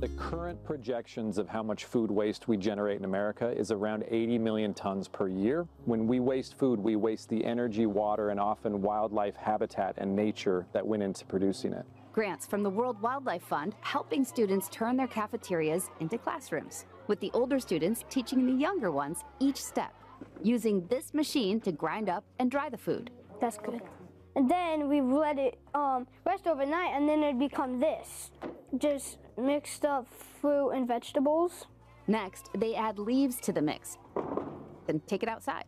The current projections of how much food waste we generate in America is around 80 million tons per year. When we waste food, we waste the energy, water, and often wildlife habitat and nature that went into producing it. Grants from the World Wildlife Fund helping students turn their cafeterias into classrooms, with the older students teaching the younger ones each step, using this machine to grind up and dry the food. That's good. And then we let it rest overnight, and then it become this. Just mixed up fruit and vegetables. Next, they add leaves to the mix, then take it outside.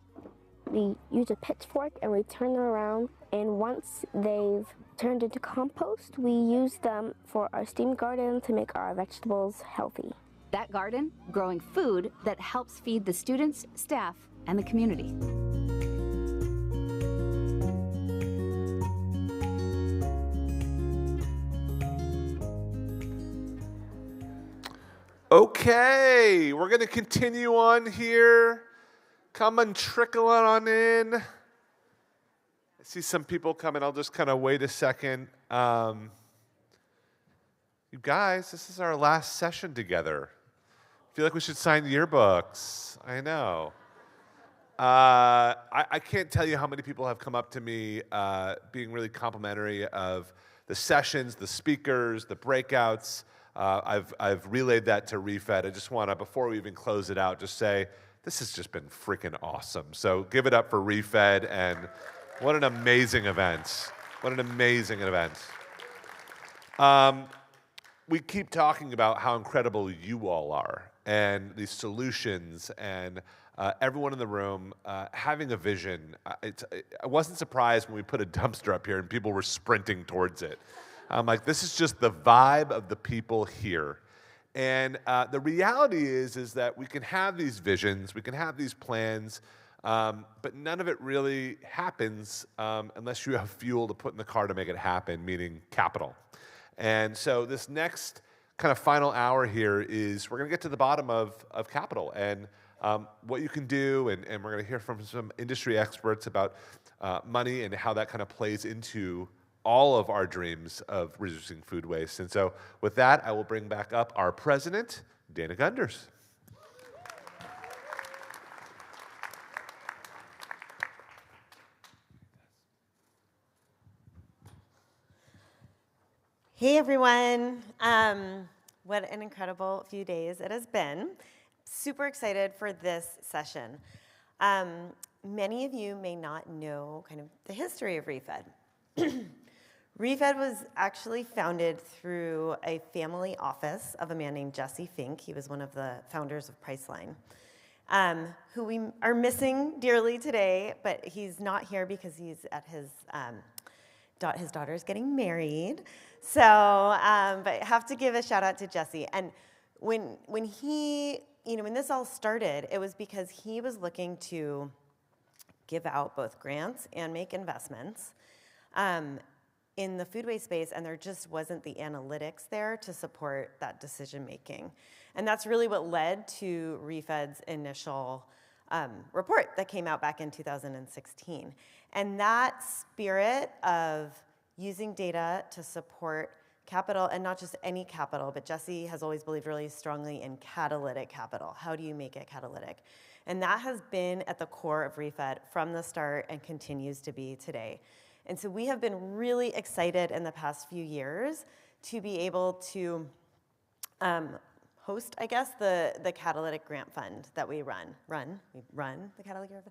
We use a pitchfork and we turn them around, and once they've turned into compost, we use them for our steam garden to make our vegetables healthy. That garden growing food that helps feed the students, staff, and the community. Okay, we're going to continue on here. Come and trickle on in. I see some people coming. I'll just kind of wait a second. You guys, this is our last session together. I feel like we should sign yearbooks. I know. I can't tell you how many people have come up to me being really complimentary of the sessions, the speakers, the breakouts. I've relayed that to Refed. I just want to, before we even close it out, just say, this has just been freaking awesome. So give it up for Refed, and what an amazing event. What an amazing event. We keep talking about how incredible you all are, and these solutions, and everyone in the room having a vision. I wasn't surprised when we put a dumpster up here and people were sprinting towards it. I'm like, this is just the vibe of the people here. And the reality is that we can have these visions, we can have these plans, but none of it really happens unless you have fuel to put in the car to make it happen, meaning capital. And so this next kind of final hour here is we're going to get to the bottom of capital and what you can do, and we're going to hear from some industry experts about money and how that kind of plays into all of our dreams of reducing food waste. And so with that, I will bring back up our president, Dana Gunders. Hey everyone. What an incredible few days it has been. Super excited for this session. Many of you may not know kind of the history of Refed. Refed was actually founded through a family office of a man named Jesse Fink. He was one of the founders of Priceline, who we are missing dearly today, but he's not here because he's at his daughter's getting married. So, but I have to give a shout out to Jesse. And when this all started, it was because he was looking to give out both grants and make investments in the food waste space, and there just wasn't the analytics there to support that decision making. And that's really what led to Refed's initial report that came out back in 2016. And that spirit of using data to support capital, and not just any capital, but Jesse has always believed really strongly in catalytic capital. How do you make it catalytic? And that has been at the core of Refed from the start and continues to be today. And so we have been really excited in the past few years to be able to host, I guess, the Catalytic Grant Fund that we run. We run the Catalytic Grant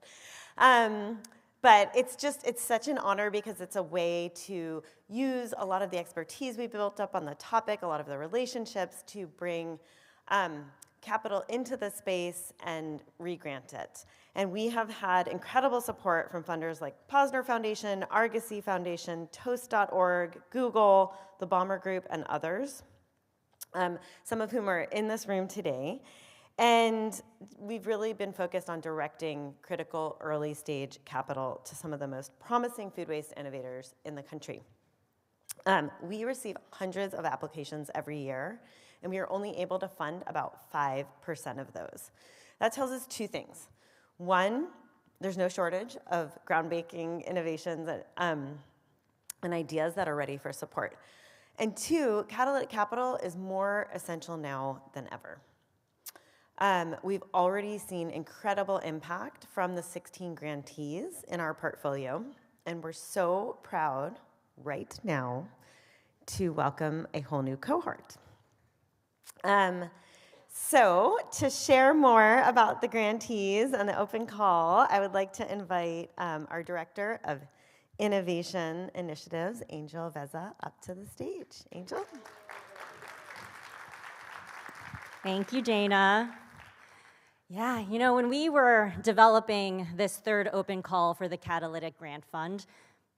Fund. But it's such an honor because it's a way to use a lot of the expertise we built up on the topic, a lot of the relationships to bring capital into the space and re-grant it. And we have had incredible support from funders like Posner Foundation, Argosy Foundation, Toast.org, Google, the Bomber Group, and others, some of whom are in this room today. And we've really been focused on directing critical early stage capital to some of the most promising food waste innovators in the country. We receive hundreds of applications every year, and we are only able to fund about 5% of those. That tells us two things. One, there's no shortage of groundbreaking innovations and ideas that are ready for support. And 2, catalytic capital is more essential now than ever. We've already seen incredible impact from the 16 grantees in our portfolio, and we're so proud right now to welcome a whole new cohort. So to share more about the grantees and the open call, I would like to invite our Director of Innovation Initiatives, Angel Veza, up to the stage. Angel? Thank you, Dana. Yeah, you know, when we were developing this third open call for the Catalytic Grant Fund,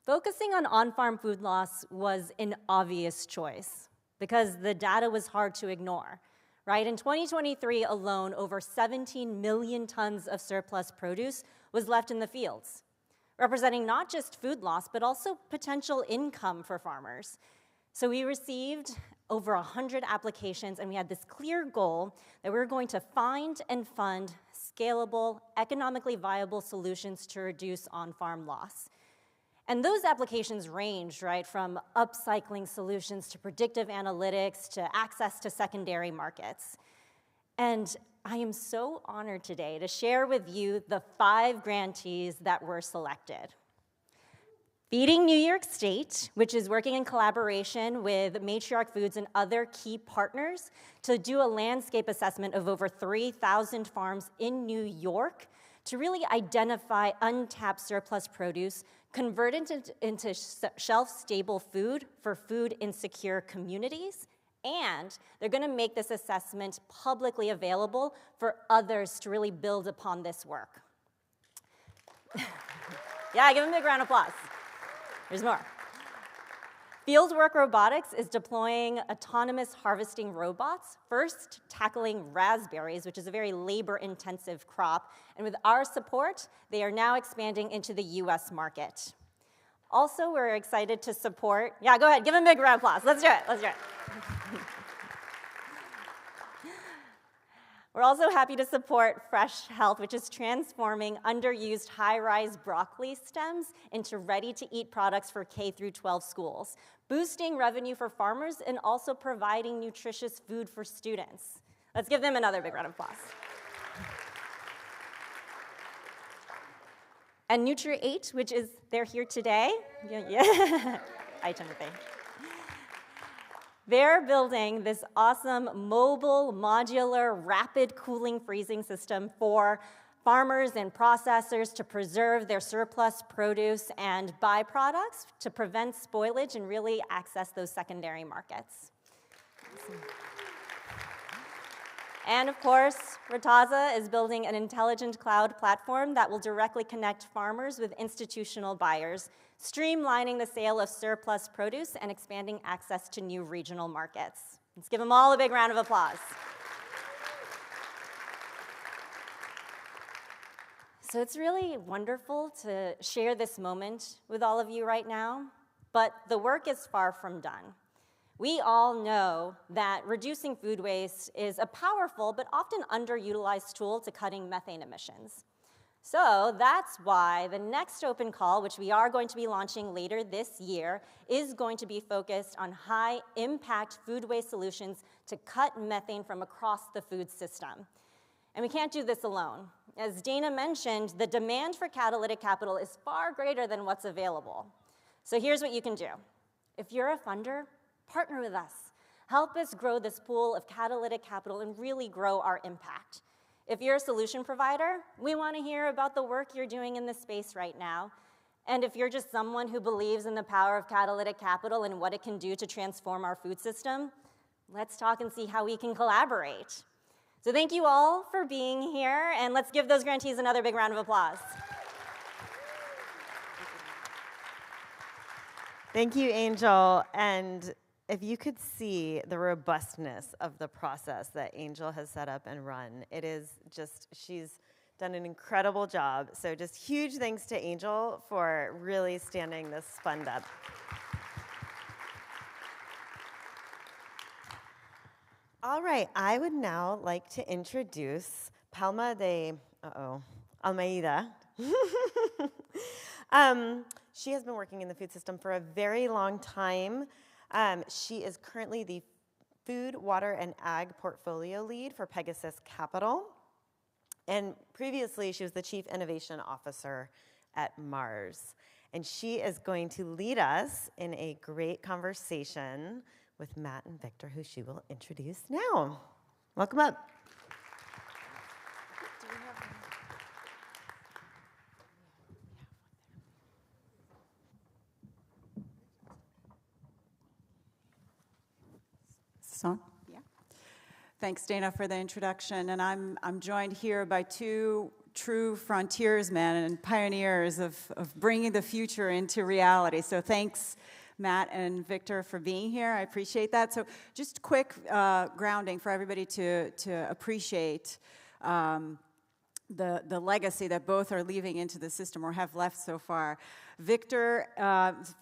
focusing on-farm food loss was an obvious choice because the data was hard to ignore, right? In 2023 alone, over 17 million tons of surplus produce was left in the fields, representing not just food loss, but also potential income for farmers. So we received over 100 applications, and we had this clear goal that we were going to find and fund scalable, economically viable solutions to reduce on-farm loss. And those applications ranged, right, from upcycling solutions to predictive analytics to access to secondary markets. And I am so honored today to share with you the 5 grantees that were selected. Feeding New York State, which is working in collaboration with Matriarch Foods and other key partners to do a landscape assessment of over 3,000 farms in New York to really identify untapped surplus produce, convert it into shelf-stable food for food-insecure communities, and they're gonna make this assessment publicly available for others to really build upon this work. Yeah, give them a big round of applause. There's more. Fieldwork Robotics is deploying autonomous harvesting robots, first tackling raspberries, which is a very labor-intensive crop, and with our support, they are now expanding into the US market. Also, we're excited to support, yeah, go ahead, give them a big round of applause. Let's do it, let's do it. We're also happy to support Fresh Health, which is transforming underused high-rise broccoli stems into ready-to-eat products for K-12 schools, boosting revenue for farmers and also providing nutritious food for students. Let's give them another big round of applause. And Nutri8, which is, they're here today. Yeah. Hi, Timothy. They're building this awesome mobile, modular, rapid cooling freezing system for farmers and processors to preserve their surplus produce and byproducts to prevent spoilage and really access those secondary markets. Awesome. And of course, Rataza is building an intelligent cloud platform that will directly connect farmers with institutional buyers, streamlining the sale of surplus produce and expanding access to new regional markets. Let's give them all a big round of applause. So it's really wonderful to share this moment with all of you right now, but the work is far from done. We all know that reducing food waste is a powerful but often underutilized tool to cutting methane emissions. So that's why the next open call, which we are going to be launching later this year, is going to be focused on high-impact food waste solutions to cut methane from across the food system. And we can't do this alone. As Dana mentioned, the demand for catalytic capital is far greater than what's available. So here's what you can do. If you're a funder, partner with us. Help us grow this pool of catalytic capital and really grow our impact. If you're a solution provider, we want to hear about the work you're doing in this space right now. And if you're just someone who believes in the power of catalytic capital and what it can do to transform our food system, let's talk and see how we can collaborate. So thank you all for being here, and let's give those grantees another big round of applause. Thank you, Angel. And if you could see the robustness of the process that Angel has set up and run, it is just, she's done an incredible job. So just huge thanks to Angel for really standing this fund up. All right, I would now like to introduce Palma de Almeida. She has been working in the food system for a very long time. She is currently the Food, Water, and Ag Portfolio Lead for Pegasus Capital. And previously, she was the Chief Innovation Officer at Mars. And she is going to lead us in a great conversation with Matt and Victor, who she will introduce now. Welcome up. On? Yeah. Thanks, Dana, for the introduction. And I'm joined here by two true frontiersmen and pioneers of bringing the future into reality. So thanks, Matt and Victor, for being here. I appreciate that. So just quick grounding for everybody to appreciate the legacy that both are leaving into the system or have left so far. Victor,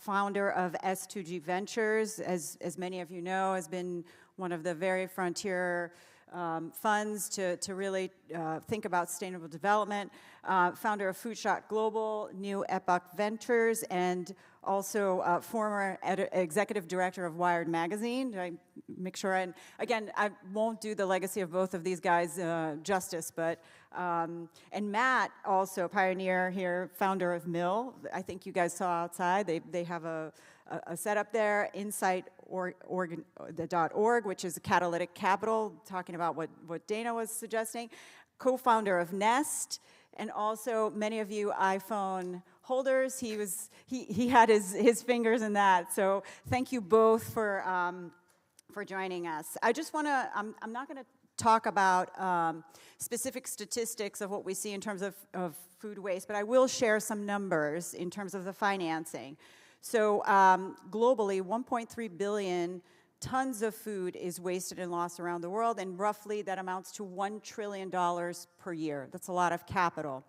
founder of S2G Ventures, as many of you know, has been one of the very frontier funds to really think about sustainable development. Founder of FoodShot Global, new Epoch Ventures, and also former executive director of Wired Magazine. Did I make sure? And again, I won't do the legacy of both of these guys justice, but and Matt, also pioneer here, founder of Mill. I think you guys saw outside. They have a setup there, insight.org, which is a catalytic capital, talking about what Dana was suggesting. Co-founder of Nest, and also many of you iPhone holders. He had his fingers in that. So thank you both for joining us. I just want to. I'm not going to talk about specific statistics of what we see in terms of food waste, but I will share some numbers in terms of the financing. So globally, 1.3 billion tons of food is wasted and lost around the world, and roughly that amounts to $1 trillion per year. That's a lot of capital.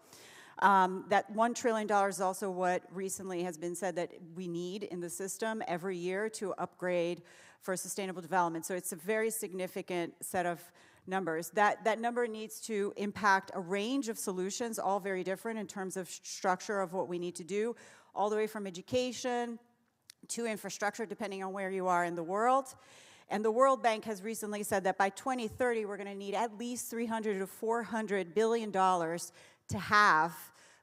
That $1 trillion is also what recently has been said that we need in the system every year to upgrade for sustainable development. So it's a very significant set of numbers. That number needs to impact a range of solutions, all very different in terms of structure of what we need to do, all the way from education to infrastructure, depending on where you are in the world. And the World Bank has recently said that by 2030, we're going to need at least $300 to $400 billion to have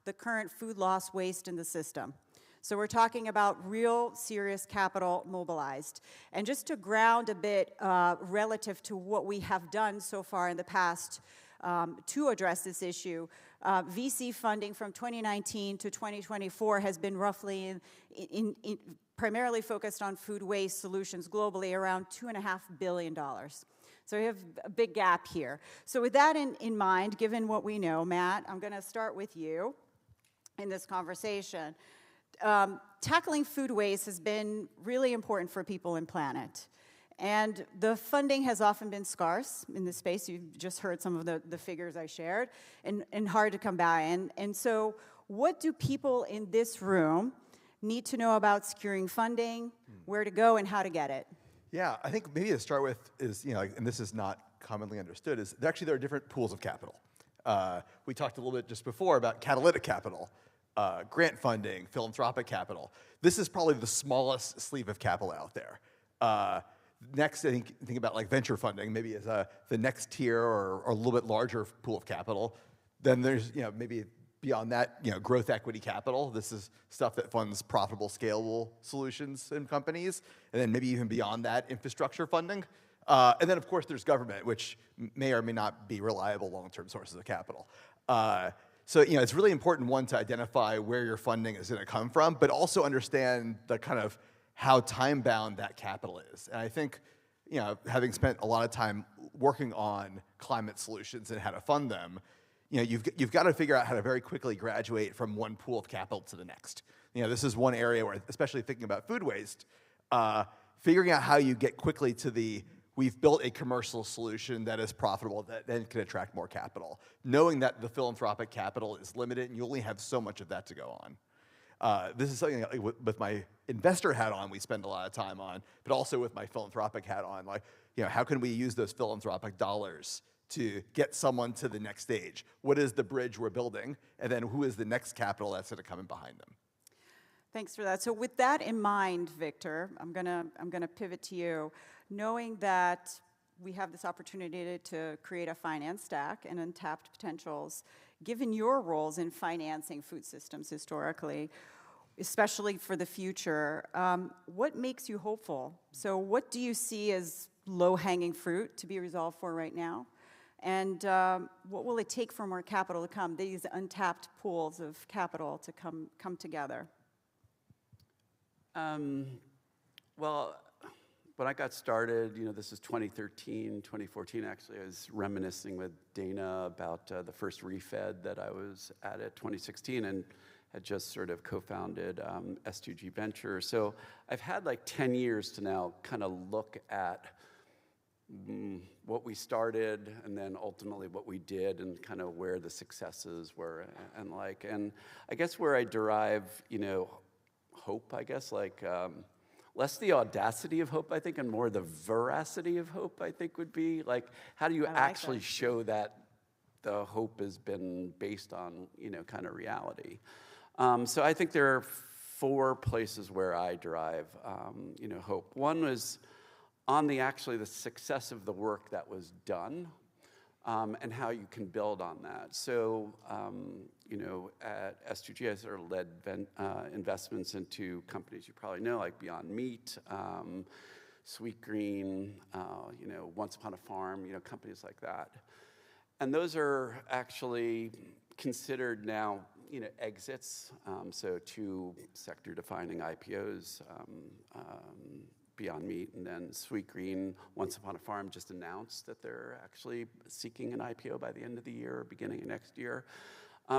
the current food loss waste in the system. So we're talking about real serious capital mobilized. And just to ground a bit relative to what we have done so far in the past to address this issue, VC funding from 2019 to 2024 has been roughly primarily focused on food waste solutions globally, around $2.5 billion. So we have a big gap here. So with that in mind, given what we know, Matt, I'm going to start with you in this conversation. Tackling food waste has been really important for people and planet. And the funding has often been scarce in this space. You've just heard some of the figures I shared, and hard to come by. And so what do people in this room need to know about securing funding, where to go, and how to get it? Yeah, I think maybe to start with is, and this is not commonly understood, is there are different pools of capital. We talked a little bit just before about catalytic capital, grant funding, philanthropic capital. This is probably the smallest sleeve of capital out there. Next, I think about like venture funding, maybe as the next tier or a little bit larger pool of capital. Then there's maybe beyond that, growth equity capital. This is stuff that funds profitable, scalable solutions in companies. And then maybe even beyond that, infrastructure funding. And then, of course, there's government, which may or may not be reliable long-term sources of capital. So it's really important, one, to identify where your funding is going to come from, but also understand the kind of how time-bound that capital is. And I think, having spent a lot of time working on climate solutions and how to fund them, you've got to figure out how to very quickly graduate from one pool of capital to the next. This is one area where, especially thinking about food waste, figuring out how you get quickly to we've built a commercial solution that is profitable, that then can attract more capital. Knowing that the philanthropic capital is limited and you only have so much of that to go on. This is something that, with my investor hat on, we spend a lot of time on, but also with my philanthropic hat on, how can we use those philanthropic dollars to get someone to the next stage? What is the bridge we're building? And then who is the next capital that's going to come in behind them? Thanks for that. So with that in mind, Victor, I'm gonna pivot to you, knowing that we have this opportunity to create a finance stack and untapped potentials. Given your roles in financing food systems historically, especially for the future, what makes you hopeful? So what do you see as low-hanging fruit to be resolved for right now? And what will it take for more capital to come, these untapped pools of capital to come together? Well, when I got started, this is 2013, 2014, actually, I was reminiscing with Dana about the first refed that I was at 2016 and had just sort of co-founded S2G Venture. So I've had like 10 years to now kind of look at what we started and then ultimately what we did and kind of where the successes were and I guess where I derive, hope, I guess, less the audacity of hope, I think, and more the veracity of hope, I think, would be like, how do you actually show that the hope has been based on, kind of reality? So I think there are 4 places where I derive, hope. One was on the success of the work that was done, and how you can build on that. So, at S2G, I sort of led investments into companies you probably know, like Beyond Meat, Sweetgreen, Once Upon a Farm, companies like that. And those are actually considered now, exits. So 2 sector-defining IPOs, Beyond Meat, and then Sweetgreen, Once Upon a Farm just announced that they're actually seeking an IPO by the end of the year or beginning of next year.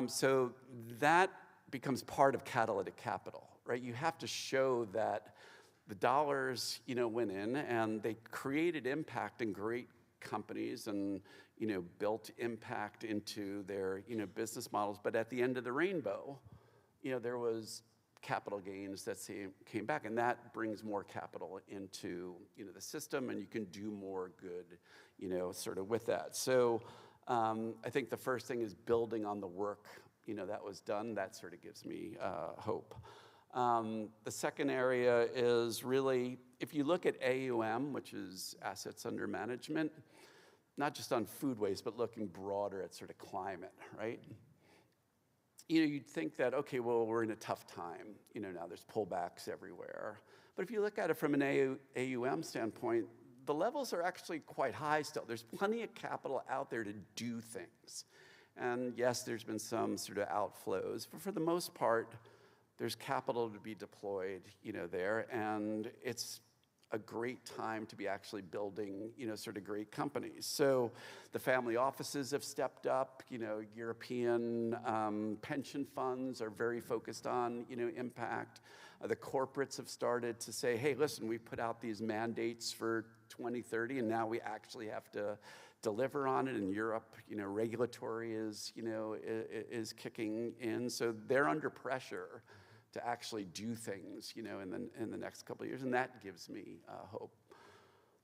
So that becomes part of catalytic capital, right? You have to show that the dollars, went in and they created impact in great companies and, built impact into their, business models. But at the end of the rainbow, there was capital gains that came back, and that brings more capital into the system, and you can do more good, sort of with that. So I think the first thing is building on the work that was done. That sort of gives me hope. The second area is really, if you look at AUM, which is assets under management, not just on food waste, but looking broader at sort of climate, right? You'd think that, okay, well, we're in a tough time. Now there's pullbacks everywhere. But if you look at it from an AUM standpoint, the levels are actually quite high still. There's plenty of capital out there to do things. And yes, there's been some sort of outflows, but for the most part, there's capital to be deployed, there, and it's a great time to be actually building, sort of great companies. So the family offices have stepped up, European pension funds are very focused on, impact. The corporates have started to say, hey, listen, we put out these mandates for 2030, and now we actually have to deliver on it. In Europe, regulatory is kicking in. So they're under pressure to actually do things, in the next couple of years, and that gives me hope.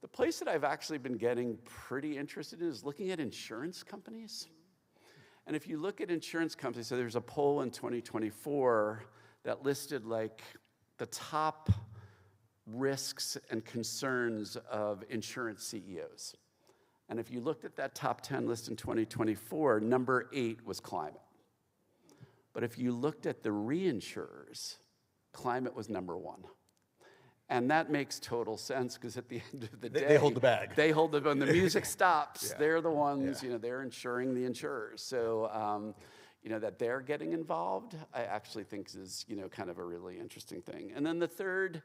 The place that I've actually been getting pretty interested in is looking at insurance companies. And if you look at insurance companies, so there's a poll in 2024 that listed like the top risks and concerns of insurance CEOs. And if you looked at that top 10 list in 2024, number 8 was climate. But if you looked at the reinsurers, climate was number 1. And that makes total sense because at the end of the day, they hold the bag. They hold the, when the music stops, Yeah. they're the ones, they're insuring the insurers. So, that they're getting involved, I actually think is, kind of a really interesting thing. And then the third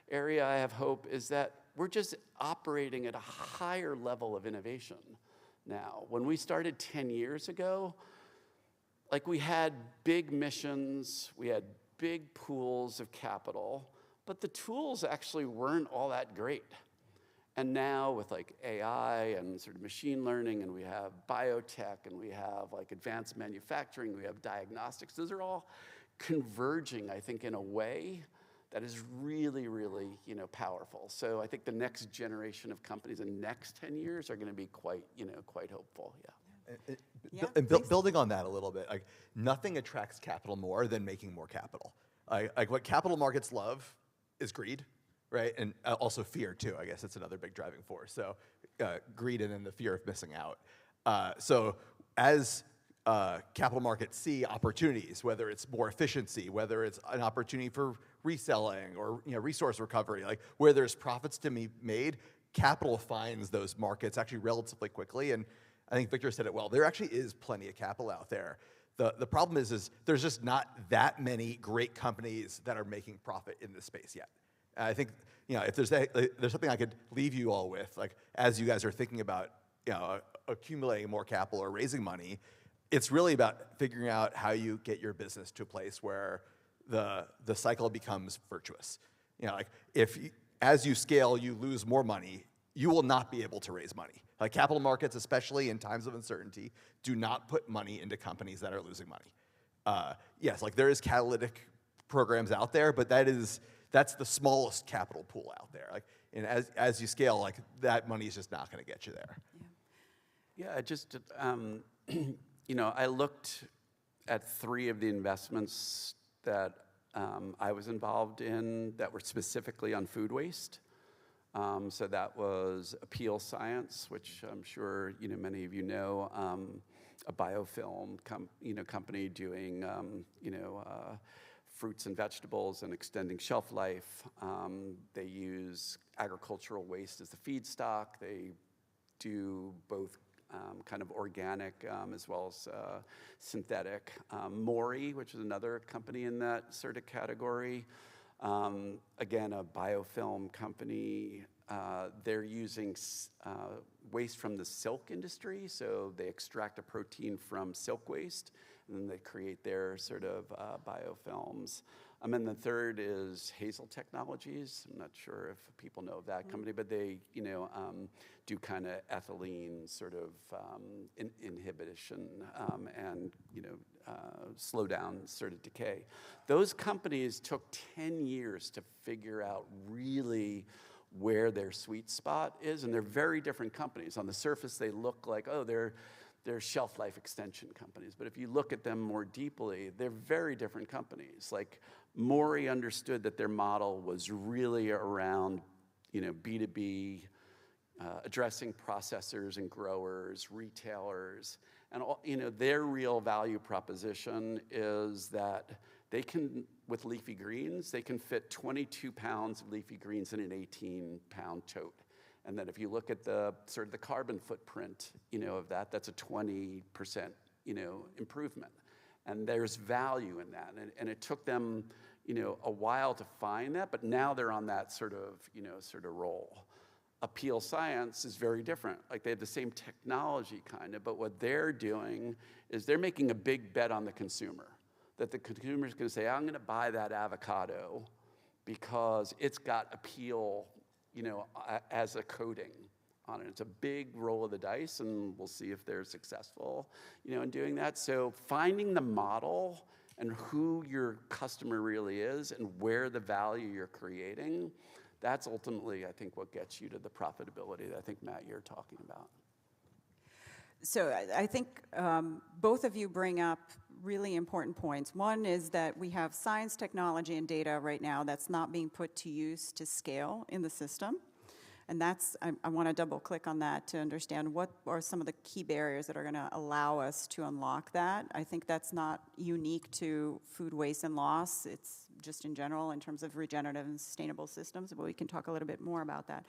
area I have hope is that we're just operating at a higher level of innovation now. When we started 10 years ago, like we had big missions, we had big pools of capital, but the tools actually weren't all that great. And now with like AI and sort of machine learning, and we have biotech, and we have like advanced manufacturing, we have diagnostics, those are all converging, I think, in a way that is really, really, powerful. So I think the next generation of companies in the next 10 years are going to be quite hopeful, Building on that a little bit, like nothing attracts capital more than making more capital, Like what capital markets love is greed, right? And also fear too. I guess it's another big driving force. So greed and then the fear of missing out. So as capital markets see opportunities, whether it's more efficiency, whether it's an opportunity for reselling or resource recovery, like where there's profits to be made, capital finds those markets actually relatively quickly. And I think Victor said it well. There actually is plenty of capital out there. The problem is there's just not that many great companies that are making profit in this space yet. And I think if there's something I could leave you all with, like as you guys are thinking about accumulating more capital or raising money, it's really about figuring out how you get your business to a place where the cycle becomes virtuous. Like as you scale, you lose more money, you will not be able to raise money. Like capital markets, especially in times of uncertainty, do not put money into companies that are losing money. Yes, like there is catalytic programs out there, but that's the smallest capital pool out there. Like, and as you scale, like that money is just not going to get you there. Yeah, just I looked at 3 of the investments that I was involved in that were specifically on food waste. So that was Appeal Science, which I'm sure many of you know, a biofilm company doing fruits and vegetables and extending shelf life. They use agricultural waste as the feedstock. They do both kind of organic as well as synthetic. Mori, which is another company in that sort of category. Again, a biofilm company. They're using waste from the silk industry, so they extract a protein from silk waste, and then they create their sort of biofilms. And then the third is Hazel Technologies. I'm not sure if people know of that company, but they, do kind of ethylene sort of inhibition and, slow down sort of decay. Those companies took 10 years to figure out really where their sweet spot is, and they're very different companies. On the surface, they look like, they're shelf life extension companies. But if you look at them more deeply, they're very different companies. Like Mori understood that their model was really around, B2B, addressing processors and growers, retailers, and all, their real value proposition is that they can, with leafy greens, they can fit 22 pounds of leafy greens in an 18-pound tote. And then if you look at the sort of the carbon footprint, of that, that's a 20%, improvement. And there's value in that. And it took them, a while to find that, but now they're on that sort of roll. Appeal Science is very different. Like they have the same technology kind of, but what they're doing is they're making a big bet on the consumer. That the consumer is going to say, I'm going to buy that avocado because it's got appeal, as a coating on it. It's a big roll of the dice, and we'll see if they're successful, in doing that. So finding the model and who your customer really is and where the value you're creating, that's ultimately, I think, what gets you to the profitability that I think, Matt, you're talking about. So I think both of you bring up really important points. One is that we have science, technology, and data right now that's not being put to use to scale in the system. And that's, I want to double click on that to understand what are some of the key barriers that are going to allow us to unlock that. I think that's not unique to food waste and loss. It's just in general in terms of regenerative and sustainable systems, but we can talk a little bit more about that.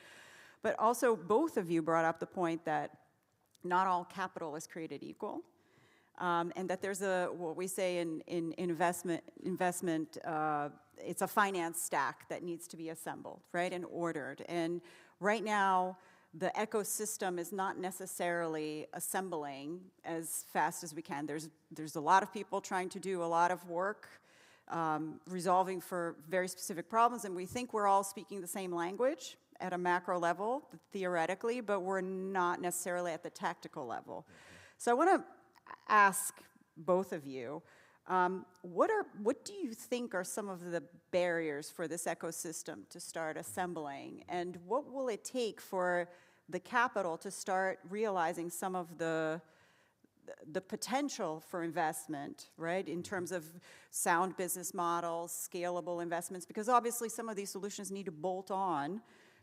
But also both of you brought up the point that not all capital is created equal, and that there's what we say in investment, it's a finance stack that needs to be assembled, right, and ordered. And right now, the ecosystem is not necessarily assembling as fast as we can. There's a lot of people trying to do a lot of work, resolving for very specific problems, and we think we're all speaking the same language at a macro level, theoretically, but we're not necessarily at the tactical level. So I want to ask both of you, what do you think are some of the barriers for this ecosystem to start assembling? And what will it take for the capital to start realizing some of the the potential for investment, right, in terms of sound business models, scalable investments, because obviously some of these solutions need to bolt on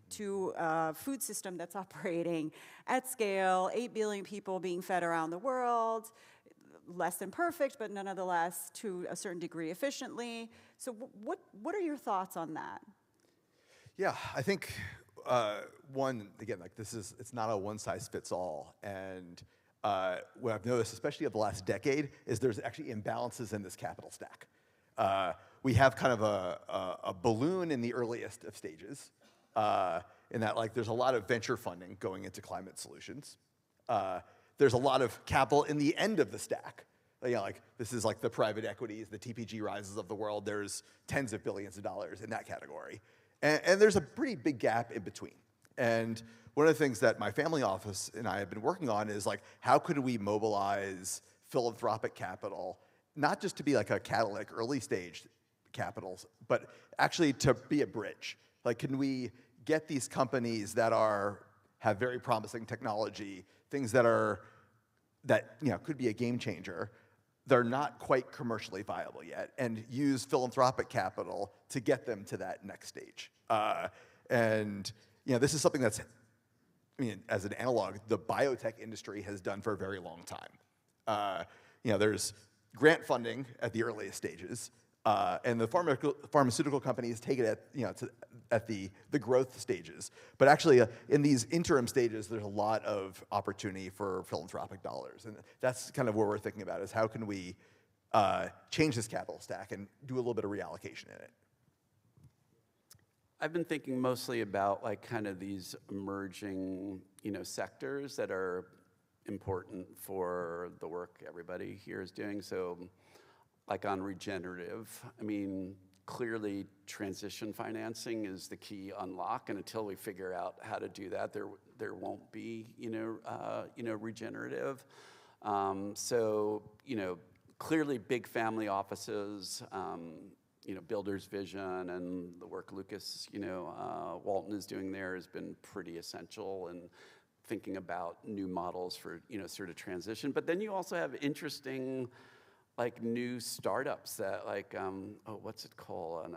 to a food system that's operating at scale, 8 billion people being fed around the world, less than perfect, but nonetheless to a certain degree efficiently. So what are your thoughts on that? Yeah, I think one, again, like it's not a one-size-fits-all. And what I've noticed, especially over the last decade, is there's actually imbalances in this capital stack. We have kind of a balloon in the earliest of stages, in that like there's a lot of venture funding going into climate solutions. There's a lot of capital in the end of the stack. You know, like this is like the private equities, the TPG rises of the world. There's tens of billions of dollars in that category. And there's a pretty big gap in between. And one of the things that my family office and I have been working on is like, how could we mobilize philanthropic capital, not just to be like a catalytic early stage capitals, but actually to be a bridge. Like, can we get these companies that have very promising technology, things that could be a game changer, they're not quite commercially viable yet, and use philanthropic capital to get them to that next stage. And this is something that's, as an analog, the biotech industry has done for a very long time. There's grant funding at the earliest stages, and the pharmaceutical companies take it at the growth stages. But actually, in these interim stages, there's a lot of opportunity for philanthropic dollars. And that's kind of what we're thinking about, is how can we change this capital stack and do a little bit of reallocation in it. I've been thinking mostly about like kind of these emerging, sectors that are important for the work everybody here is doing. So like on regenerative, clearly transition financing is the key unlock, and until we figure out how to do that, there won't be, regenerative. Clearly big family offices, Builder's Vision and the work Lucas, Walton is doing there has been pretty essential in thinking about new models for, sort of transition. But then you also have interesting, like new startups that like, what's it called?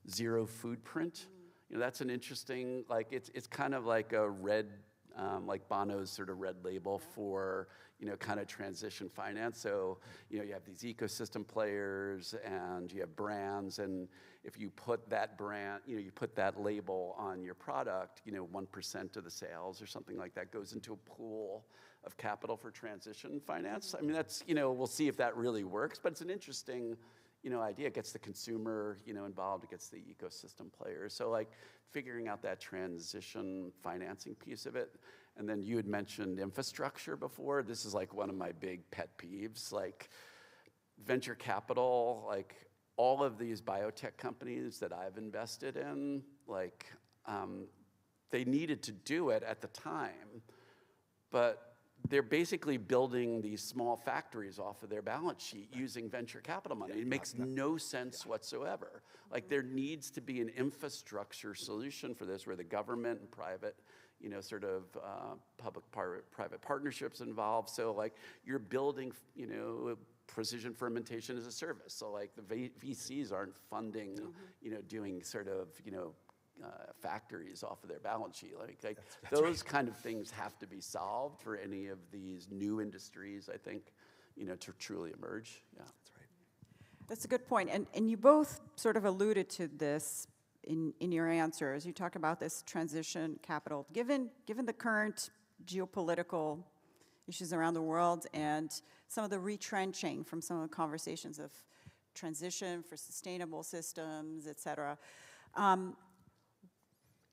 Zero Footprint. That's an interesting, like it's kind of like a red, like Bono's sort of red label for, kind of transition finance. So, you have these ecosystem players and you have brands, and if you put that brand, you put that label on your product, 1% of the sales or something like that goes into a pool of capital for transition finance. That's, we'll see if that really works, but it's an interesting, idea. It gets the consumer, involved, it gets the ecosystem players. So like figuring out that transition financing piece of it. And then you had mentioned infrastructure before. This is like one of my big pet peeves, like venture capital, like all of these biotech companies that I've invested in, like they needed to do it at the time, but they're basically building these small factories off of their balance sheet using venture capital money. It makes no sense whatsoever. Like there needs to be an infrastructure solution for this where the government and private, sort of public-private partnerships involved. So like you're building, precision fermentation as a service. So like the VCs aren't funding, doing sort of, factories off of their balance sheet. Like that's those right. Kind of things have to be solved for any of these new industries, I think, to truly emerge. Yeah, that's right. That's a good point. And you both sort of alluded to this in your answers. You talk about this transition capital. Given the current geopolitical issues around the world and some of the retrenching from some of the conversations of transition for sustainable systems, et cetera,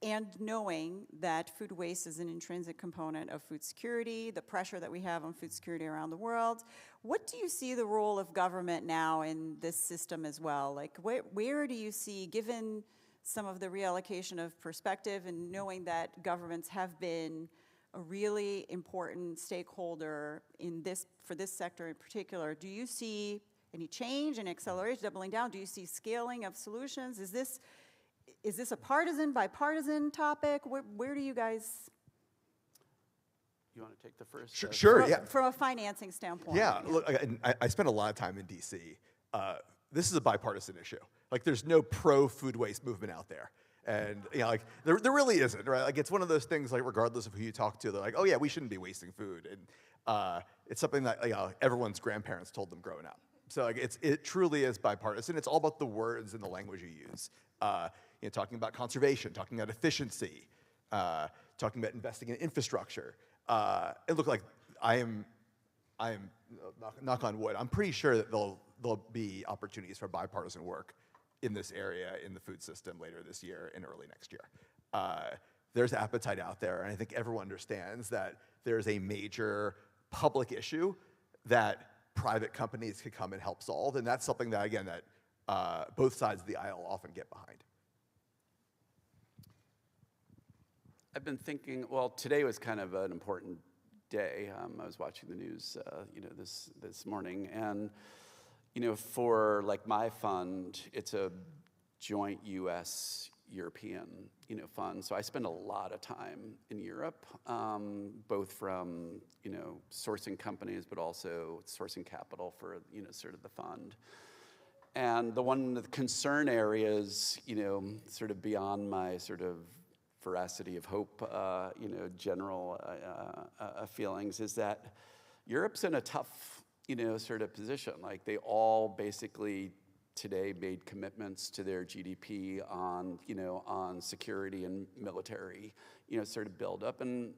and knowing that food waste is an intrinsic component of food security, the pressure that we have on food security around the world, what do you see the role of government now in this system as well? Like where do you see, given some of the reallocation of perspective and knowing that governments have been a really important stakeholder in this, for this sector in particular, do you see any change and acceleration, doubling down? Do you see scaling of solutions? Is this a partisan, bipartisan topic? Where do you guys? you want to take the first? Sure, from, yeah. From a financing standpoint. Yeah, look, I spent a lot of time in D.C. This is a bipartisan issue. Like, there's no pro-food waste movement out there. And, you know, like, there really isn't, right? Like, it's one of those things, like, regardless of who you talk to, they're like, oh, yeah, we shouldn't be wasting food. And it's something that, you know, everyone's grandparents told them growing up. So, like, it truly is bipartisan. It's all about the words and the language you use. You know, talking about conservation, talking about efficiency, talking about investing in infrastructure. It looked like I am knock on wood, I'm pretty sure that there'll be opportunities for bipartisan work in this area in the food system later this year and early next year. There's appetite out there, and I think everyone understands that there's a major public issue that private companies could come and help solve, and that's something that, again, that both sides of the aisle often get behind. I've been thinking, well, today was kind of an important day. I was watching the news, you know, this morning, and you know, for like my fund, it's a joint U.S.-European, you know, fund. So I spend a lot of time in Europe, both from, you know, sourcing companies, but also sourcing capital for, you know, sort of the fund. And the concern areas, you know, sort of beyond my sort of veracity of hope, you know, general feelings, is that Europe's in a tough, you know, sort of position. Like, they all basically today made commitments to their GDP on, you know, on security and military, you know, sort of build up. And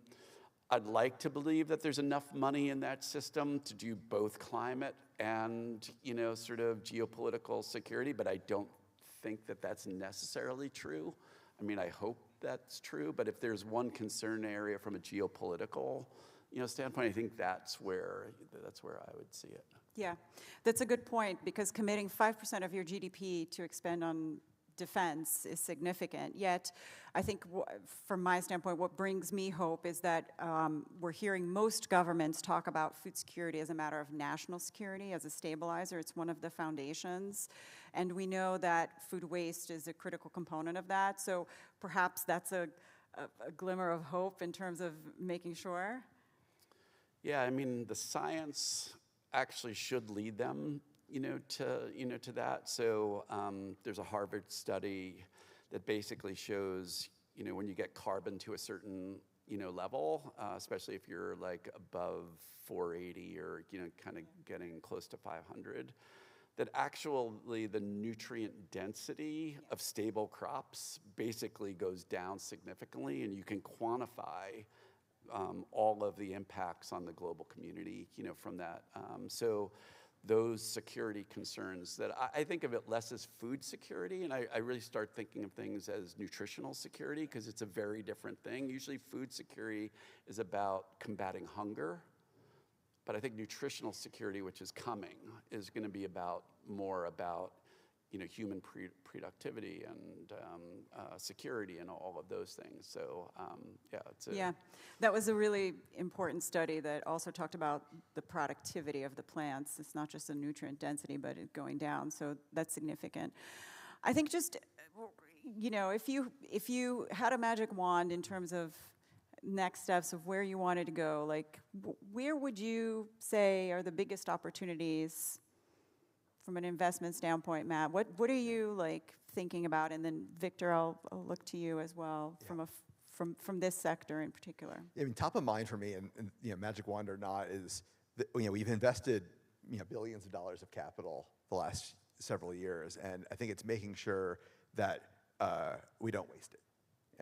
I'd like to believe that there's enough money in that system to do both climate and, you know, sort of geopolitical security, but I don't think that that's necessarily true. I mean, I hope that's true, but if there's one concern area from a geopolitical, you know, standpoint, I think that's where I would see it. Yeah, that's a good point, because committing 5% of your GDP to expend on defense is significant. Yet, I think from my standpoint, what brings me hope is that we're hearing most governments talk about food security as a matter of national security, as a stabilizer. It's one of the foundations. And we know that food waste is a critical component of that. So perhaps that's a glimmer of hope in terms of making sure. Yeah, I mean, the science actually should lead them, to that. So there's a Harvard study that basically shows, when you get carbon to a certain, level, especially if you're like above 480 or, kind of getting close to 500, that actually the nutrient density of stable crops basically goes down significantly, and you can quantify all of the impacts on the global community, from that. So those security concerns that I think of it less as food security, and I really start thinking of things as nutritional security, because it's a very different thing. Usually food security is about combating hunger, but I think nutritional security, which is coming, is going to be more about human productivity and security and all of those things. So yeah, that was a really important study that also talked about the productivity of the plants. It's not just the nutrient density, but it going down. So that's significant. I think just if you had a magic wand in terms of next steps of where you wanted to go, like where would you say are the biggest opportunities from an investment standpoint, Matt? What are you thinking about? And then Victor, I'll look to you as well, yeah, from this sector in particular. I mean, top of mind for me, and magic wand or not, is that, we've invested billions of dollars of capital the last several years, and I think it's making sure that we don't waste it.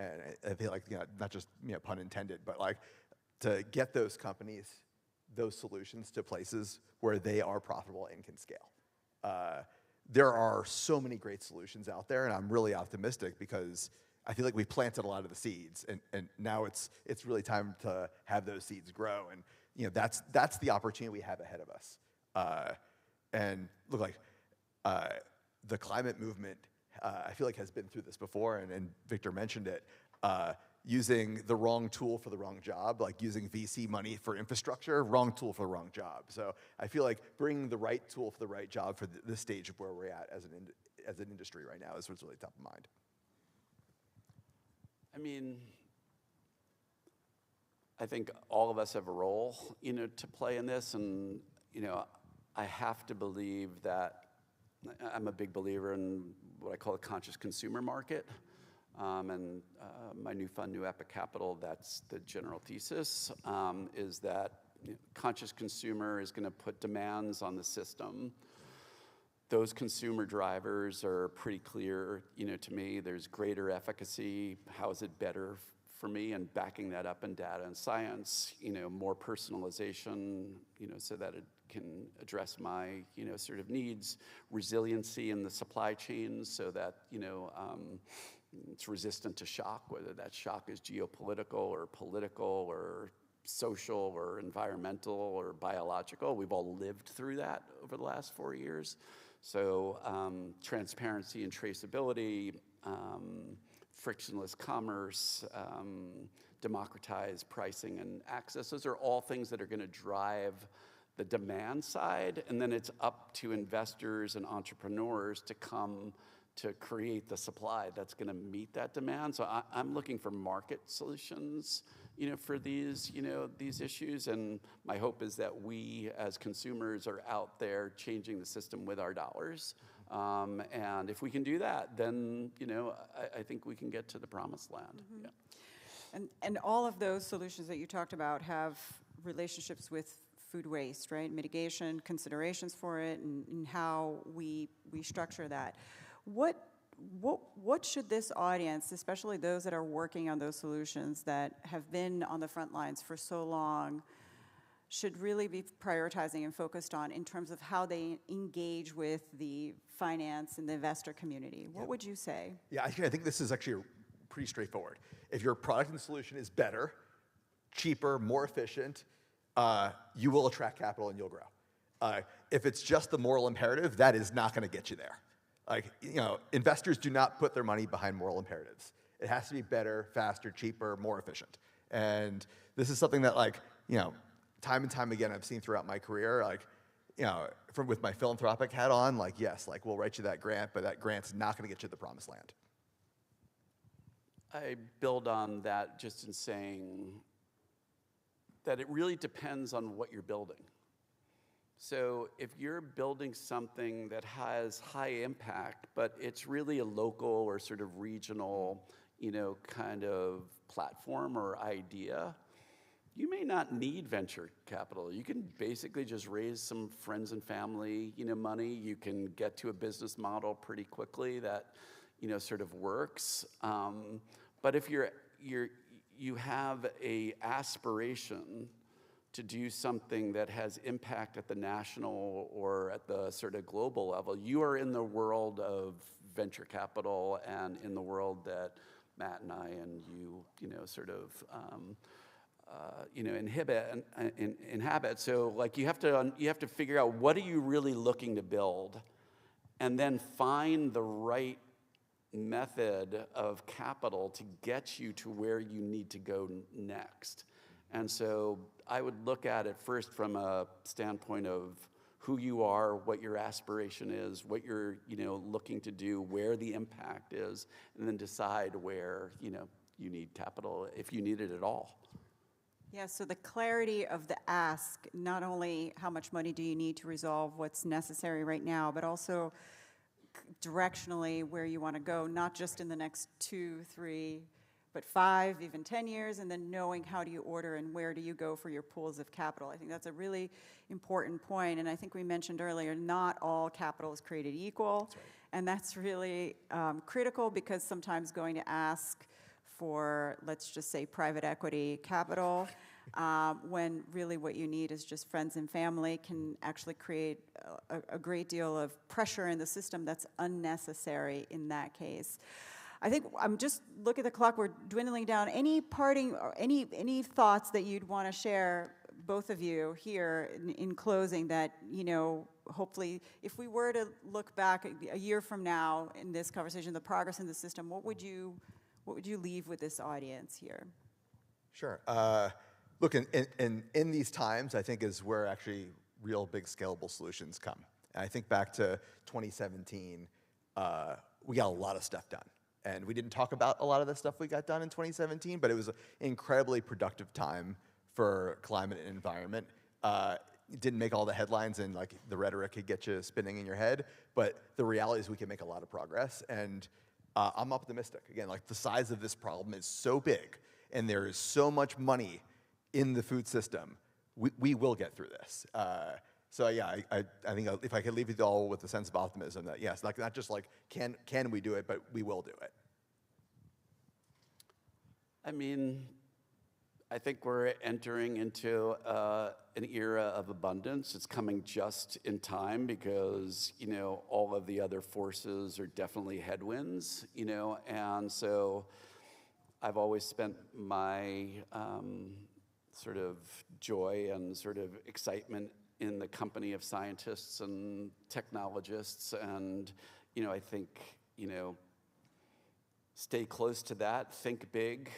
And I feel like not just pun intended, but to get those companies, those solutions to places where they are profitable and can scale. There are so many great solutions out there, and I'm really optimistic because I feel like we've planted a lot of the seeds, and now it's really time to have those seeds grow, and that's the opportunity we have ahead of us. And look, the climate movement, I feel like has been through this before, and Victor mentioned it. Using the wrong tool for the wrong job, like using VC money for infrastructure, wrong tool for the wrong job. So I feel like bringing the right tool for the right job for this stage of where we're at as an industry right now is what's really top of mind. I mean, I think all of us have a role, to play in this, and, I have to believe that I'm a big believer in what I call the conscious consumer market. And my new fund, New Epoch Capital, that's the general thesis, is that conscious consumer is going to put demands on the system. Those consumer drivers are pretty clear, to me. There's greater efficacy. How is it better for me? And backing that up in data and science, more personalization, so that it can address my, sort of needs. Resiliency in the supply chains so that, it's resistant to shock, whether that shock is geopolitical or political or social or environmental or biological. We've all lived through that over the last 4 years. So transparency and traceability, frictionless commerce, democratized pricing and access, those are all things that are going to drive the demand side. And then it's up to investors and entrepreneurs to come to create the supply that's going to meet that demand. So I'm looking for market solutions, for these, these issues. And my hope is that we as consumers are out there changing the system with our dollars. And if we can do that, then, I think we can get to the promised land. Mm-hmm. Yeah. And all of those solutions that you talked about have relationships with food waste, right? Mitigation, considerations for it, and how we structure that. What should this audience, especially those that are working on those solutions that have been on the front lines for so long, should really be prioritizing and focused on in terms of how they engage with the finance and the investor community? What would you say? Yeah, I think this is actually pretty straightforward. If your product and solution is better, cheaper, more efficient, you will attract capital and you'll grow. If it's just the moral imperative, that is not going to get you there. Investors do not put their money behind moral imperatives. It has to be better, faster, cheaper, more efficient. And this is something that, time and time again I've seen throughout my career, with my philanthropic hat on, yes, we'll write you that grant, but that grant's not going to get you to the promised land. I build on that just in saying that it really depends on what you're building. So if you're building something that has high impact, but it's really a local or sort of regional, kind of platform or idea, you may not need venture capital. You can basically just raise some friends and family, money. You can get to a business model pretty quickly that, sort of works. But if you have a aspiration to do something that has impact at the national or at the sort of global level, you are in the world of venture capital and in the world that Matt and I and you, sort of, inhabit. So you have to figure out what are you really looking to build, and then find the right method of capital to get you to where you need to go next. And so I would look at it first from a standpoint of who you are, what your aspiration is, what you're looking to do, where the impact is, and then decide where you need capital, if you need it at all. Yeah, so the clarity of the ask, not only how much money do you need to resolve what's necessary right now, but also directionally where you want to go, not just in the next 2, 3, but 5, even 10 years, and then knowing how do you order and where do you go for your pools of capital. I think that's a really important point, and I think we mentioned earlier, not all capital is created equal, that's right. And that's really critical, because sometimes going to ask for, let's just say, private equity capital, when really what you need is just friends and family, can actually create a great deal of pressure in the system that's unnecessary in that case. I think I'm just looking at the clock, we're dwindling down. Any parting, or any thoughts that you'd want to share, both of you here in closing, that, hopefully, if we were to look back a year from now in this conversation, the progress in the system, what would you leave with this audience here? Sure. Look, in these times, I think is where actually real big scalable solutions come. And I think back to 2017, we got a lot of stuff done. And we didn't talk about a lot of the stuff we got done in 2017, but it was an incredibly productive time for climate and environment. It didn't make all the headlines, and like the rhetoric could get you spinning in your head, but the reality is we can make a lot of progress, and I'm optimistic. Again, like the size of this problem is so big, and there is so much money in the food system, we will get through this. So yeah, I think if I could leave you all with a sense of optimism that yes, like not just like can we do it, but we will do it. I mean, I think we're entering into an era of abundance. It's coming just in time because, you know, all of the other forces are definitely headwinds, you know, and so I've always spent my sort of joy and sort of excitement in the company of scientists and technologists, and, you know, I think, you know, stay close to that, think big,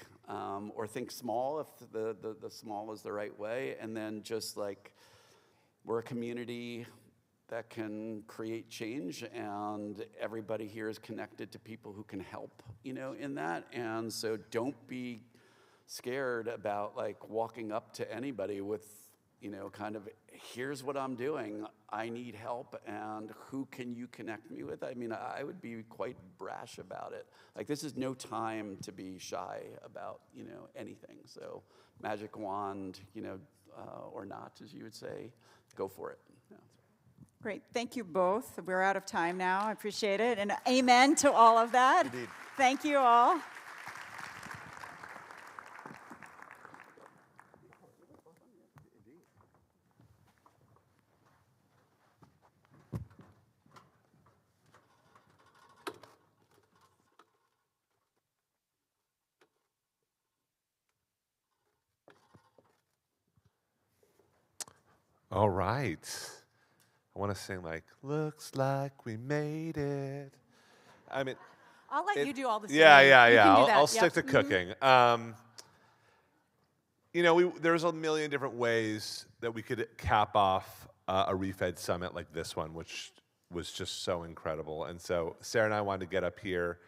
or think small if the small is the right way, and then just like, we're a community that can create change, and everybody here is connected to people who can help, you know, in that, and so don't be scared about like walking up to anybody with, you know, kind of, here's what I'm doing, I need help, and who can you connect me with? I mean, I would be quite brash about it. Like, this is no time to be shy about, you know, anything. So, magic wand, you know, or not, as you would say, go for it. Yeah. Great, thank you both. We're out of time now, I appreciate it, and amen to all of that. Indeed. Thank you all. All right. I want to sing like, looks like we made it. I mean, I'll let you do all the singing. Yeah. You can do that. I'll stick to cooking. You know, there's a million different ways that we could cap off a ReFed summit like this one, which was just so incredible. And so Sarah and I wanted to get up here.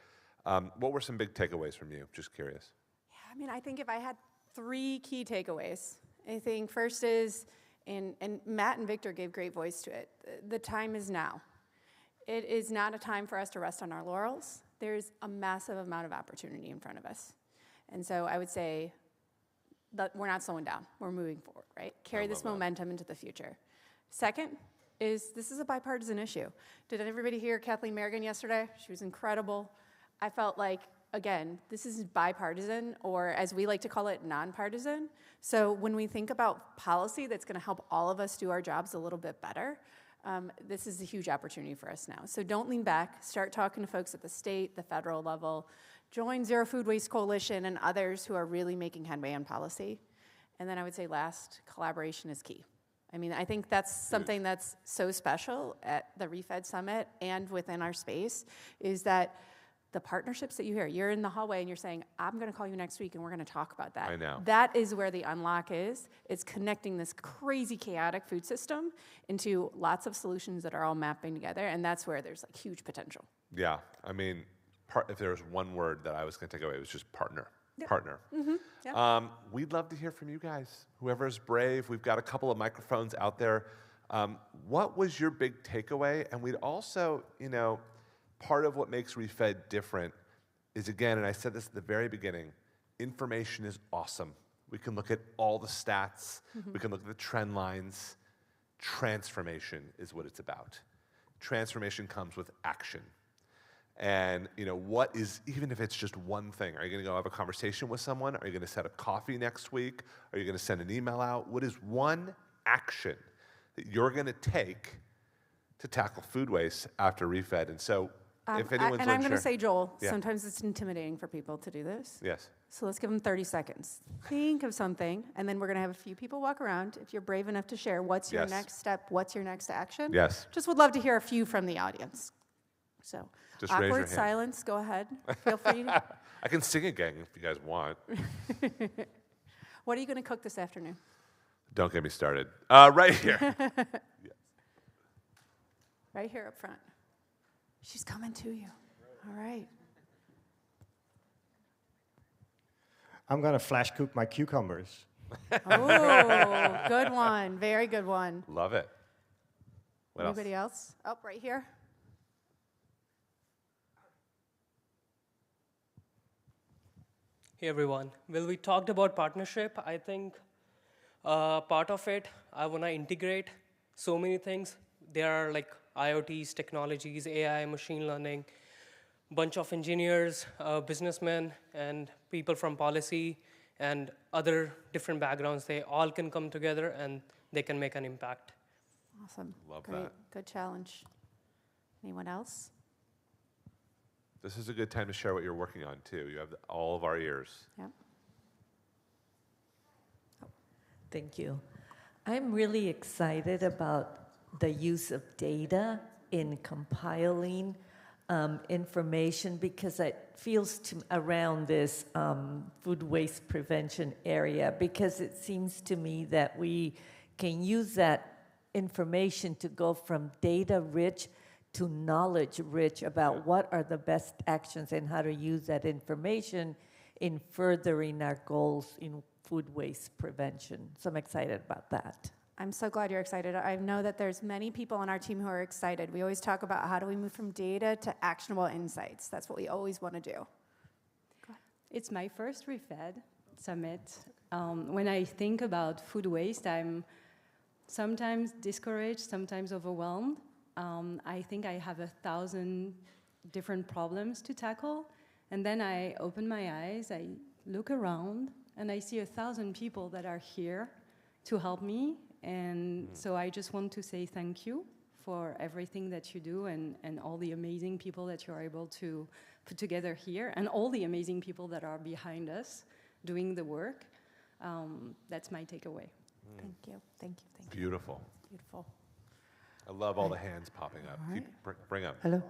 What were some big takeaways from you? Just curious. Yeah, I mean, I think if I had 3 key takeaways, I think first is, and Matt and Victor gave great voice to it, the time is now. It is not a time for us to rest on our laurels. There's a massive amount of opportunity in front of us. And so I would say that we're not slowing down. We're moving forward, right? Carry this momentum into the future. Second is this is a bipartisan issue. Did everybody hear Kathleen Merrigan yesterday? She was incredible. I felt like, again, this is bipartisan, or as we like to call it, nonpartisan. So when we think about policy that's going to help all of us do our jobs a little bit better, this is a huge opportunity for us now. So don't lean back. Start talking to folks at the state, the federal level. Join Zero Food Waste Coalition and others who are really making headway on policy. And then I would say last, collaboration is key. I mean, I think that's something that's so special at the ReFed Summit and within our space, is that the partnerships that you hear, you're in the hallway and you're saying, I'm going to call you next week and we're going to talk about that. I know. That is where the unlock is. It's connecting this crazy chaotic food system into lots of solutions that are all mapping together, and that's where there's like huge potential. Yeah, I mean, if there was one word that I was going to take away, it was just partner. Yep. Partner. Mm-hmm. Yep. We'd love to hear from you guys. Whoever's brave, we've got a couple of microphones out there. What was your big takeaway? And we'd also, you know, part of what makes ReFed different is, again, and I said this at the very beginning, information is awesome. We can look at all the stats. We can look at the trend lines. Transformation is what it's about. Transformation comes with action. And, you know, what is, even if it's just one thing, are you going to go have a conversation with someone? Are you going to set a coffee next week? Are you going to send an email out? What is one action that you're going to take to tackle food waste after ReFed? And so, if anyone's and I'm going to unsure- say, Joel, Yeah. sometimes it's intimidating for people to do this. Yes. So let's give them 30 seconds. Think of something, and then we're going to have a few people walk around. If you're brave enough to share, what's your Yes. next step? What's your next action? Yes. Just would love to hear a few from the audience. So, Just raise your awkward hand. silence, go ahead. Feel free. I can sing again if you guys want. What are you going to cook this afternoon? Don't get me started. Right here. Yes. Right here up front. She's coming to you. All right. I'm going to flash cook my cucumbers. Oh, good one. Very good one. Love it. What Anybody else? Oh, right here. Hey everyone. Well, we talked about partnership. I think part of it, I want to integrate so many things. There are like IoTs, technologies, AI, machine learning, bunch of engineers, businessmen, and people from policy and other different backgrounds. They all can come together and they can make an impact. Awesome. Love Great. that. Good challenge. Anyone else? This is a good time to share what you're working on, too. You have all of our ears. Yep. Thank you. I'm really excited about the use of data in compiling information because it feels around this food waste prevention area, because it seems to me that we can use that information to go from data-rich to knowledge-rich about what are the best actions and how to use that information in furthering our goals in food waste prevention. So I'm excited about that. I'm so glad you're excited. I know that there's many people on our team who are excited. We always talk about how do we move from data to actionable insights. That's what we always want to do. It's my first ReFed summit. When I think about food waste, I'm sometimes discouraged, sometimes overwhelmed. I think I have 1,000 different problems to tackle. And then I open my eyes, I look around, and I see 1,000 people that are here to help me. And so I just want to say thank you for everything that you do and all the amazing people that you're able to put together here and all the amazing people that are behind us doing the work. That's my takeaway. Thank you. Thank you. Thank you. Beautiful. Beautiful. I love all the hands popping up. All right. Bring up. Hello.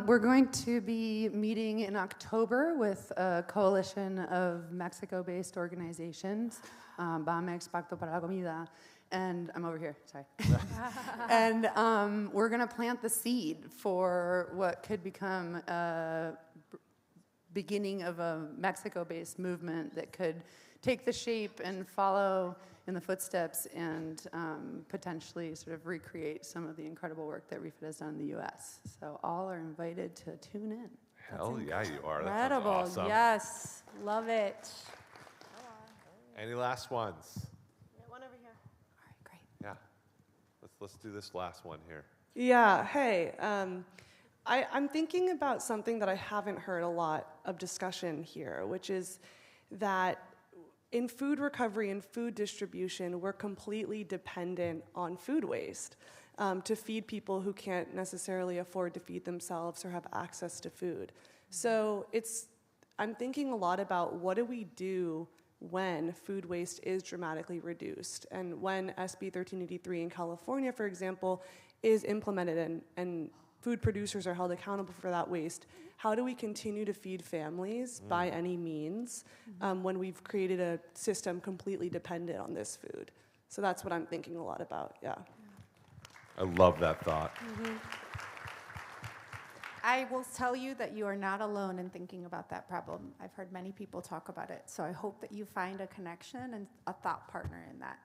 We're going to be meeting in October with a coalition of Mexico-based organizations, BAMEX, Pacto para la Comida, and I'm over here, sorry. And we're going to plant the seed for what could become a beginning of a Mexico-based movement that could take the shape and follow in the footsteps and potentially sort of recreate some of the incredible work that ReFed has done in the U.S. So all are invited to tune in. Hell yeah, you are. That Incredible. sounds awesome. Yes. Love it. Any last ones? Yeah, one over here. All right, great. Yeah. Let's do this last one here. Yeah, hey. I'm thinking about something that I haven't heard a lot of discussion here, which is that in food recovery and food distribution, we're completely dependent on food waste to feed people who can't necessarily afford to feed themselves or have access to food. So I'm thinking a lot about what do we do when food waste is dramatically reduced, and when SB 1383 in California, for example, is implemented and food producers are held accountable for that waste. How do we continue to feed families by any means when we've created a system completely dependent on this food? So that's what I'm thinking a lot about, yeah. I love that thought. I will tell you that you are not alone in thinking about that problem. I've heard many people talk about it. So I hope that you find a connection and a thought partner in that.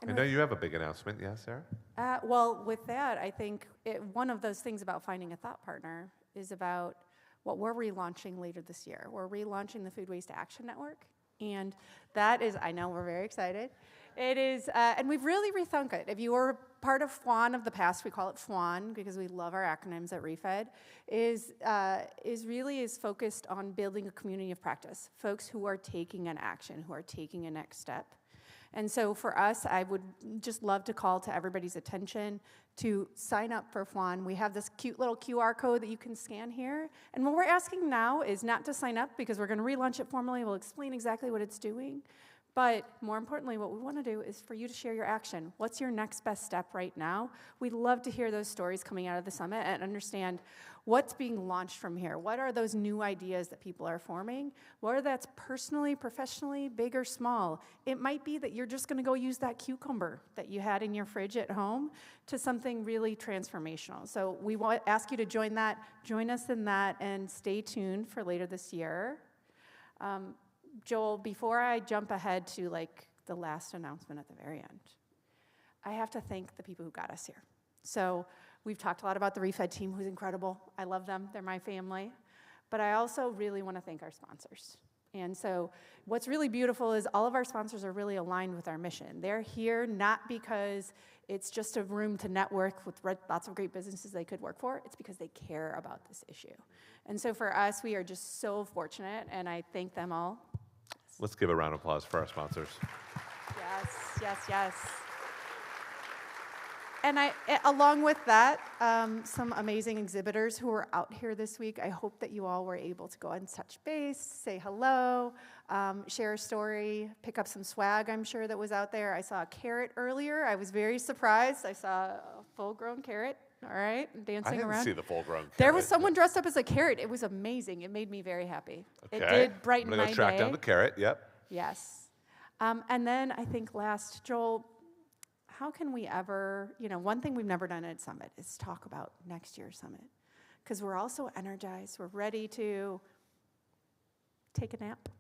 I know you have a big announcement, yes, Sarah? Well, with that, I think one of those things about finding a thought partner is about what we're relaunching later this year. We're relaunching the Food Waste Action Network, and that is, I know we're very excited. It is, and we've really rethunk it. If you were part of FWAN of the past, we call it FWAN because we love our acronyms at ReFed, is focused on building a community of practice, folks who are taking an action, who are taking a next step. And so for us, I would just love to call to everybody's attention to sign up for FWAN. We have this cute little QR code that you can scan here. And what we're asking now is not to sign up because we're going to relaunch it formally. We'll explain exactly what it's doing. But more importantly, what we want to do is for you to share your action. What's your next best step right now? We'd love to hear those stories coming out of the summit and understand what's being launched from here. What are those new ideas that people are forming? Whether that's personally, professionally, big or small. It might be that you're just going to go use that cucumber that you had in your fridge at home to something really transformational. So we want to ask you to join us in that, and stay tuned for later this year. Joel, before I jump ahead to like the last announcement at the very end, I have to thank the people who got us here. So we've talked a lot about the Refed team, who's incredible. I love them. They're my family. But I also really want to thank our sponsors. And so what's really beautiful is all of our sponsors are really aligned with our mission. They're here not because it's just a room to network with lots of great businesses they could work for. It's because they care about this issue. And so for us, we are just so fortunate, and I thank them all. Let's give a round of applause for our sponsors. Yes, yes, yes. And along with that, some amazing exhibitors who were out here this week. I hope that you all were able to go and touch base, say hello, share a story, pick up some swag, I'm sure, that was out there. I saw a carrot earlier. I was very surprised. I saw a full-grown carrot, all right, dancing around. I didn't see the full-grown carrot. There was someone dressed up as a carrot. It was amazing. It made me very happy. Okay. It did brighten my day. I'm going to go track down the carrot, yep. Yes. And then I think last, Joel, how can we ever, one thing we've never done at Summit is talk about next year's Summit. Because we're all so energized. We're ready to take a nap.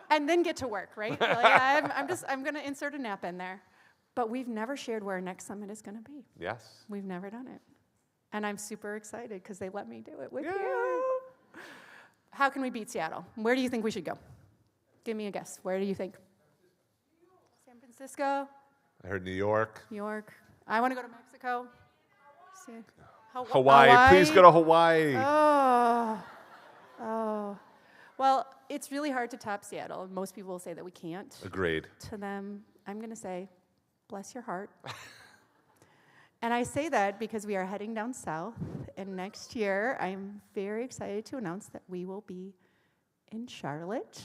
And then get to work, right? I'm going to insert a nap in there. But we've never shared where our next Summit is going to be. Yes. We've never done it. And I'm super excited because they let me do it with you. How can we beat Seattle? Where do you think we should go? Give me a guess. Where do you think? San Francisco. I heard New York. New York. I want to go to Mexico. See. Hawaii. Please go to Hawaii. Oh. Well, it's really hard to top Seattle. Most people will say that we can't. Agreed. To them, I'm going to say, bless your heart. And I say that because we are heading down south, and next year I'm very excited to announce that we will be in Charlotte.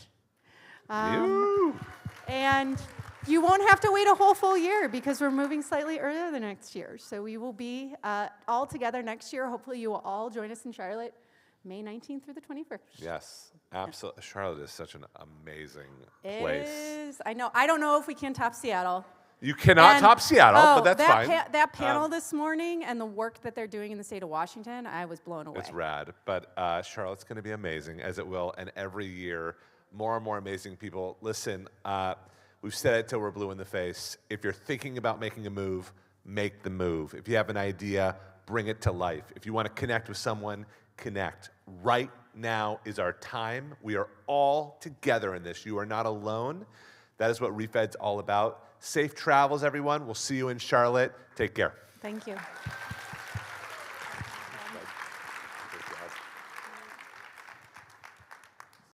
And you won't have to wait a whole full year because we're moving slightly earlier than next year. So we will be all together next year. Hopefully you will all join us in Charlotte, May 19th through the 21st. Yes, absolutely. Charlotte is such an amazing It place. is. I know. I don't know if we can top Seattle. You cannot top Seattle, but that's fine. That panel this morning and the work that they're doing in the state of Washington, I was blown away. It's rad. But Charlotte's going to be amazing, as it will, and every year, more and more amazing people. Listen, we've said it till we're blue in the face. If you're thinking about making a move, make the move. If you have an idea, bring it to life. If you want to connect with someone, connect. Right now is our time. We are all together in this. You are not alone. That is what Refed's all about. Safe travels, everyone. We'll see you in Charlotte. Take care. Thank you.